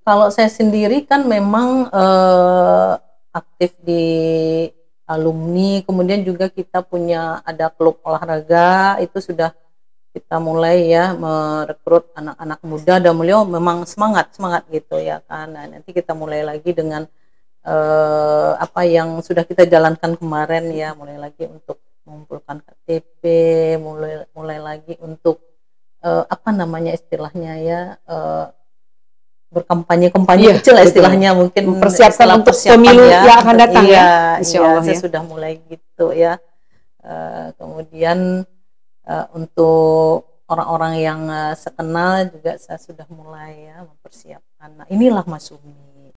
Kalau saya sendiri kan memang aktif di alumni, kemudian juga kita punya ada klub olahraga, itu sudah kita mulai ya merekrut anak-anak muda, dan beliau memang semangat gitu ya kan. Nah, nanti kita mulai lagi dengan apa yang sudah kita jalankan kemarin ya, mulai lagi untuk mengumpulkan KTP, mulai lagi untuk apa namanya istilahnya ya, berkampanye kecil betul. Istilahnya mungkin mempersiapkan untuk pemilu ya, yang akan datang iya, ya, Insya Allah saya ya. sudah mulai gitu ya. Kemudian untuk orang-orang yang sekenal juga saya sudah mulai ya mempersiapkan. Nah, inilah Mas Sumi.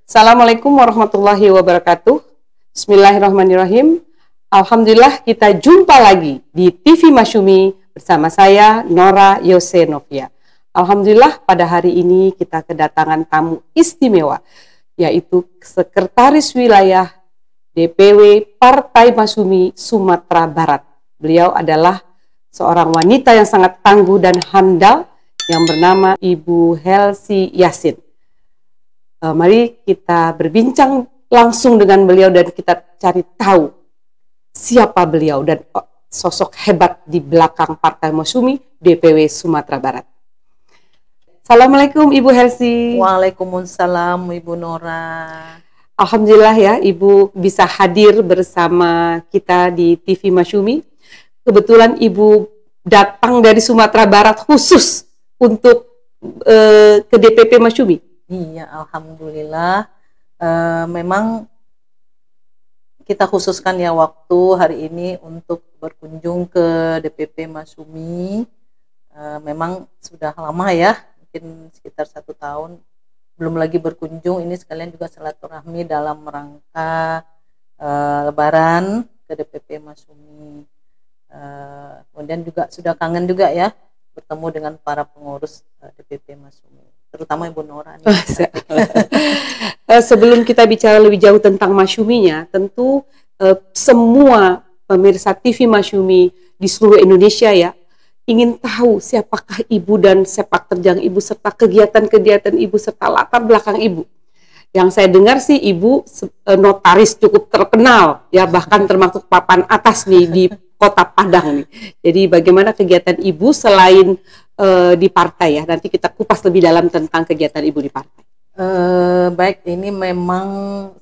Assalamualaikum warahmatullahi wabarakatuh. Bismillahirrahmanirrahim. Alhamdulillah kita jumpa lagi di TV Masyumi bersama saya Nora Yosenovia. Alhamdulillah pada hari ini kita kedatangan tamu istimewa, yaitu Sekretaris Wilayah DPW Partai Masyumi Sumatera Barat. Beliau adalah seorang wanita yang sangat tangguh dan handal yang bernama Ibu Helsi Yasin. Mari kita berbincang langsung dengan beliau dan kita cari tahu siapa beliau dan sosok hebat di belakang Partai Masyumi DPW Sumatera Barat. Assalamualaikum Ibu Helsi. Waalaikumsalam Ibu Nora. Alhamdulillah ya Ibu bisa hadir bersama kita di TV Masyumi. Kebetulan Ibu datang dari Sumatera Barat khusus untuk ke DPP Masyumi. Iya, alhamdulillah. Memang kita khususkan ya waktu hari ini untuk berkunjung ke DPP Masyumi. Memang sudah lama ya, mungkin sekitar 1 tahun belum lagi berkunjung. Ini sekalian juga silaturahmi dalam rangka Lebaran ke DPP Masyumi. Kemudian juga sudah kangen juga ya bertemu dengan para pengurus DPP Masyumi, terutama Ibu Nora nih. Sebelum kita bicara lebih jauh tentang Masyuminya, tentu semua pemirsa TV Masyumi di seluruh Indonesia ya ingin tahu siapakah Ibu dan sepak terjang Ibu serta kegiatan-kegiatan Ibu serta latar belakang Ibu. Yang saya dengar sih Ibu notaris cukup terkenal ya, bahkan termasuk papan atas nih di Kota Padang nih. Jadi bagaimana kegiatan Ibu selain di partai ya? Nanti kita kupas lebih dalam tentang kegiatan Ibu di partai. Baik, ini memang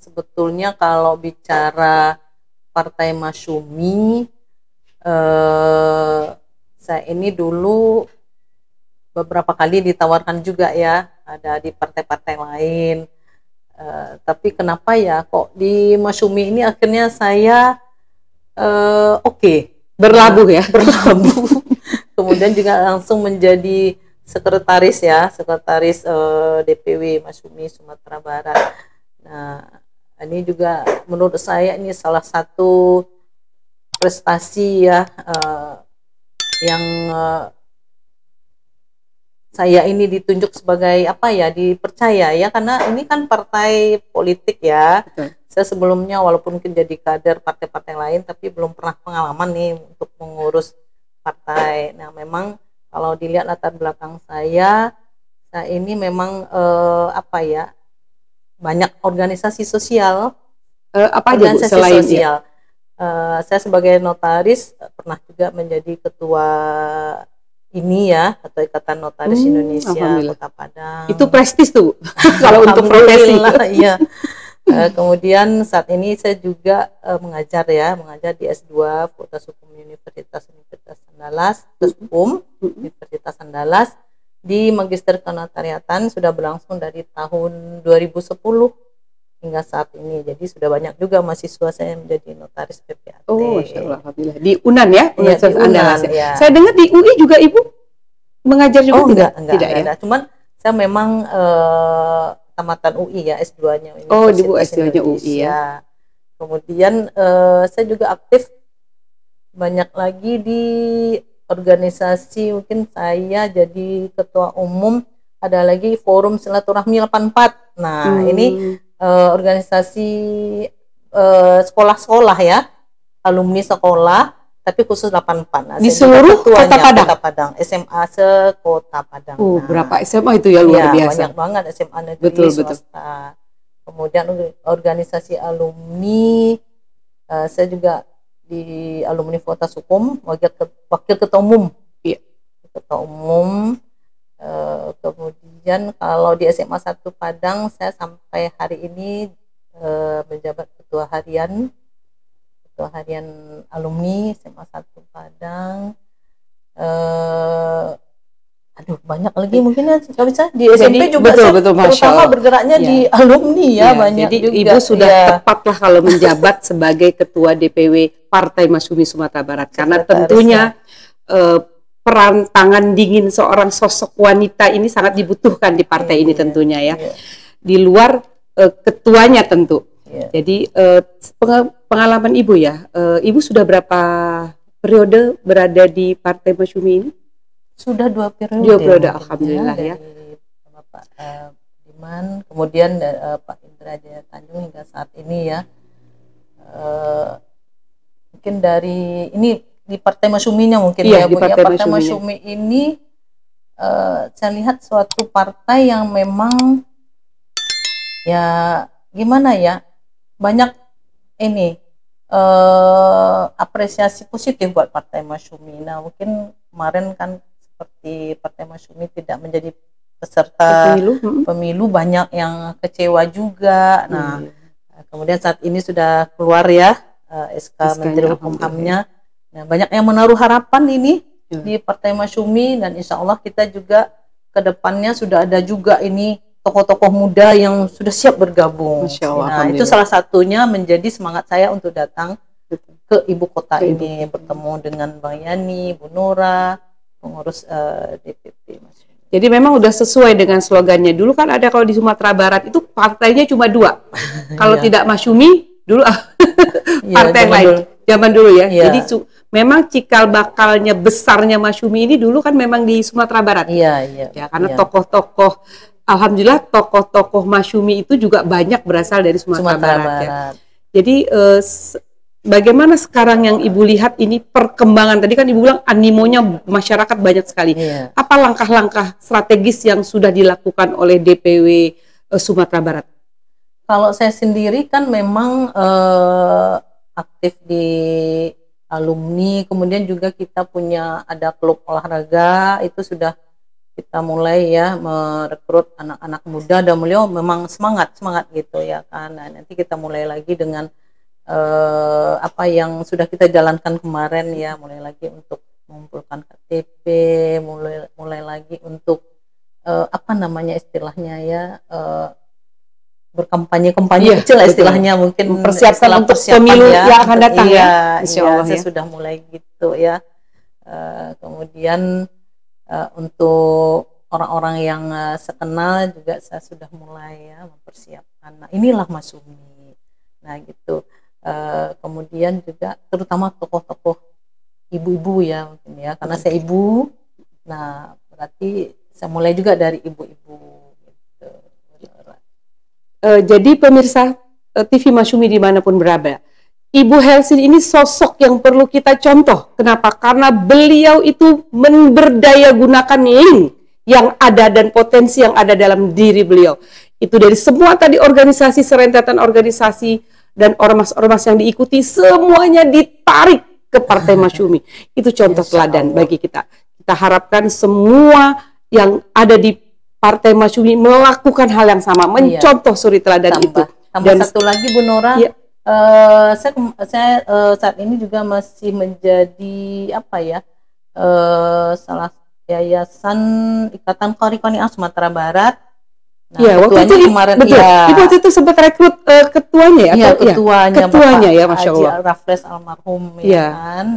sebetulnya kalau bicara Partai Masyumi, saya ini dulu beberapa kali ditawarkan juga ya, ada di partai-partai lain. Tapi kenapa ya kok di Masyumi ini akhirnya saya berlabuh ya, berlabuh. Kemudian juga langsung menjadi sekretaris DPW Masyumi Sumatera Barat. Nah, ini juga menurut saya ini salah satu prestasi ya, yang saya ini ditunjuk sebagai apa ya, dipercaya ya, karena ini kan partai politik ya. Saya sebelumnya walaupun menjadi kader partai-partai lain, tapi belum pernah pengalaman nih untuk mengurus partai. Nah, memang kalau dilihat latar belakang saya ini memang apa ya, banyak organisasi sosial. Apa aja Bu selain sosial? Saya sebagai notaris pernah juga menjadi ketua ini ya, Ketua Ikatan Notaris Indonesia Kota Padang. Itu prestis tuh kalau untuk profesi. Iya. Kemudian saat ini saya juga mengajar di S2 Fakultas Hukum Universitas Andalas, Universitas Andalas, di Magister Kenotariatan sudah berlangsung dari tahun 2010 hingga saat ini. Jadi sudah banyak juga mahasiswa saya yang menjadi notaris PPAT. Oh, Masya Allah. Di UNAN ya? Universitas Andalas. Ya. Saya dengar di UI juga Ibu mengajar juga? Enggak, tidak ya? Cuman saya memang tamatan UI ya, S2-nya Oh, di Bu Universitas S2-nya UI ya. Indonesia. Kemudian saya juga aktif banyak lagi di organisasi, mungkin saya jadi ketua umum, ada lagi forum silaturahmi 84. Nah, ini organisasi sekolah-sekolah ya, alumni sekolah, tapi khusus 84. Nah, Di saya seluruh ketuanya, Kota Padang? Kota Padang, SMA se-Kota Padang. Oh, Nah, berapa SMA itu ya, luar biasa. banyak banget SMA negeri, Betul. swasta. Kemudian organisasi alumni, saya juga di alumni Fakultas Hukum, wakil ketua umum. Iya. Ketua umum. Kemudian kalau di SMA 1 Padang, saya sampai hari ini menjabat ketua harian alumni SMA 1 Padang. Aduh, banyak lagi mungkin ya, kalau bisa di SMP juga betul, terutama bergeraknya di alumni ya, banyak jadi juga. Ibu sudah tepat lah kalau menjabat sebagai ketua DPW Partai Masyumi Sumatera Barat, karena tentunya peran tangan dingin seorang sosok wanita ini sangat dibutuhkan di partai ini tentunya ya. Di luar ketuanya tentu. Jadi pengalaman Ibu ya, Ibu sudah berapa periode berada di Partai Masyumi ini? Sudah 2 periode. 2 periode, alhamdulillah ya. Dari Bapak Diman, kemudian Pak Indra Jaya Tanjung hingga saat ini ya. Mungkin dari ini di Partai Masyuminya mungkin ya, Bu. Partai Masyumi ini saya lihat suatu partai yang memang ya gimana ya, banyak ini apresiasi positif buat Partai Masyumi. Nah, mungkin kemarin kan seperti Partai Masyumi tidak menjadi peserta pemilu, banyak yang kecewa juga. Nah, kemudian saat ini sudah keluar ya SK Menteri Hukum HAM-nya. Nah, banyak yang menaruh harapan ini di Partai Masyumi, dan insya Allah kita juga ke depannya sudah ada juga ini tokoh-tokoh muda yang sudah siap bergabung. Nah, itu salah satunya menjadi semangat saya untuk datang ke ibu kota ini, bertemu dengan Bang Yani, Bu Nora, pengurus DPP Masyumi. Jadi memang udah sesuai dengan slogannya. Dulu kan ada, kalau di Sumatera Barat itu partainya cuma 2. Kalau tidak Masyumi dulu partai yang lain. Zaman dulu ya. Jadi memang cikal bakalnya besarnya Masyumi ini dulu kan memang di Sumatera Barat. Ya, karena tokoh-tokoh, alhamdulillah tokoh-tokoh Masyumi itu juga banyak berasal dari Sumatera Barat. Ya. Jadi bagaimana sekarang yang Ibu lihat ini perkembangan? Tadi kan Ibu bilang animonya masyarakat banyak sekali. Apa langkah-langkah strategis yang sudah dilakukan oleh DPW Sumatera Barat? Kalau saya sendiri kan memang aktif di alumni, kemudian juga kita punya ada klub olahraga, itu sudah kita mulai ya merekrut anak-anak muda, dan beliau memang semangat gitu ya kan. Nah, nanti kita mulai lagi dengan apa yang sudah kita jalankan kemarin ya, mulai lagi untuk mengumpulkan KTP, mulai lagi untuk apa namanya istilahnya ya, berkampanye kecil istilahnya, mungkin mempersiapkan untuk pemilu yang akan datang ya. Insya saya sudah mulai gitu ya. Kemudian untuk orang-orang yang sekenal juga saya sudah mulai ya mempersiapkan. Nah, inilah Masyumi. Nah, gitu. Kemudian juga terutama tokoh-tokoh ibu-ibu ya mungkin ya, karena saya ibu. Nah, berarti saya mulai juga dari ibu-ibu gitu. Jadi pemirsa TV Masyumi dimanapun berada, Ibu Helsin ini sosok yang perlu kita contoh. Kenapa? Karena beliau itu memberdaya gunakan link yang ada dan potensi yang ada dalam diri beliau. Itu dari semua tadi organisasi, serentetan organisasi dan ormas-ormas yang diikuti, semuanya ditarik ke Partai Masyumi. Itu contoh teladan bagi kita. Kita harapkan semua yang ada di Partai Masyumi melakukan hal yang sama, mencontoh suri teladan itu. Tambah satu lagi Bu Nora, saya saat ini juga masih menjadi apa ya, salah yayasan Ikatan Qari Qani'ah Sumatera Barat. Nah, waktu itu kemarin betul. Ibu waktu itu sempat rekrut ketuanya ya? Iya, ketuanya ya, Masya Allah. Rafles almarhum ya kan.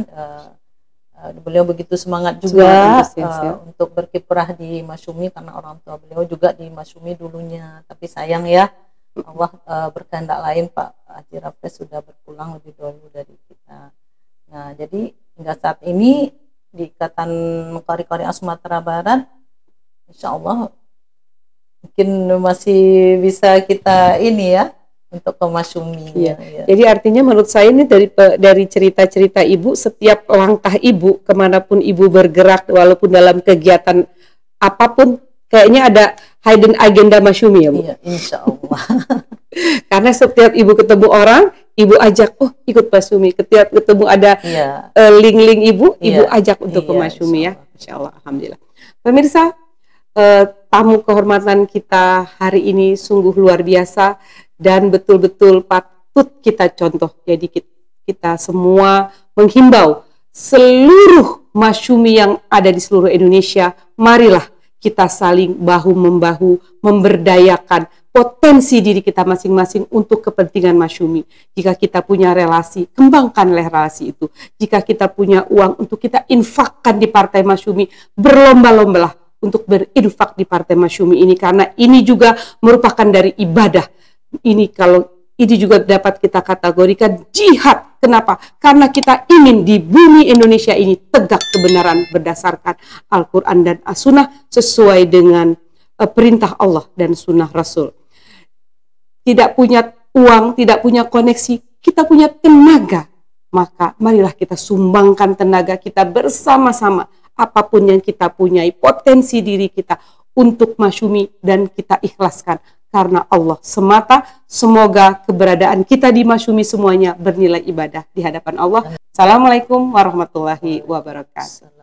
Beliau begitu semangat juga Semangat, antusias, ya. untuk berkiprah di Masyumi karena orang tua beliau juga di Masyumi dulunya. Tapi sayang ya, Allah berkehendak lain, Pak Haji Raffes sudah berpulang lebih dulu dari kita. Nah, jadi hingga saat ini di Ikatan Qari-Qari Sumatera Barat, insya Allah mungkin masih bisa kita ini ya untuk ke Masyumi. Iya. Ya. Jadi artinya menurut saya ini dari cerita-cerita ibu, setiap langkah ibu kemanapun ibu bergerak walaupun dalam kegiatan apapun kayaknya ada hidden agenda Masyumi ya Bu. Iya, insya Allah. Karena setiap ibu ketemu orang, ibu ajak, oh ikut Masyumi. Setiap ketemu ada Iya. link-link ibu Iya. ajak untuk ke Iya, Masyumi ya. insya Insya Allah, alhamdulillah. Pemirsa, tamu kehormatan kita hari ini sungguh luar biasa dan betul-betul patut kita contoh. Jadi kita semua menghimbau seluruh Masyumi yang ada di seluruh Indonesia, marilah kita saling bahu-membahu memberdayakan potensi diri kita masing-masing untuk kepentingan Masyumi. Jika kita punya relasi, kembangkanlah relasi itu. Jika kita punya uang untuk kita infakkan di Partai Masyumi, berlomba-lombalah untuk berinfak di Partai Masyumi ini, karena ini juga merupakan dari ibadah. Ini juga dapat kita kategorikan jihad. Kenapa? Karena kita ingin di bumi Indonesia ini tegak kebenaran berdasarkan Al-Quran dan As-Sunnah sesuai dengan perintah Allah dan Sunnah Rasul. Tidak punya uang, tidak punya koneksi, kita punya tenaga. Maka marilah kita sumbangkan tenaga kita bersama-sama. Apapun yang kita punyai, potensi diri kita untuk Masyumi, dan kita ikhlaskan karena Allah semata. Semoga keberadaan kita di Masyumi semuanya bernilai ibadah di hadapan Allah. Assalamualaikum warahmatullahi wabarakatuh.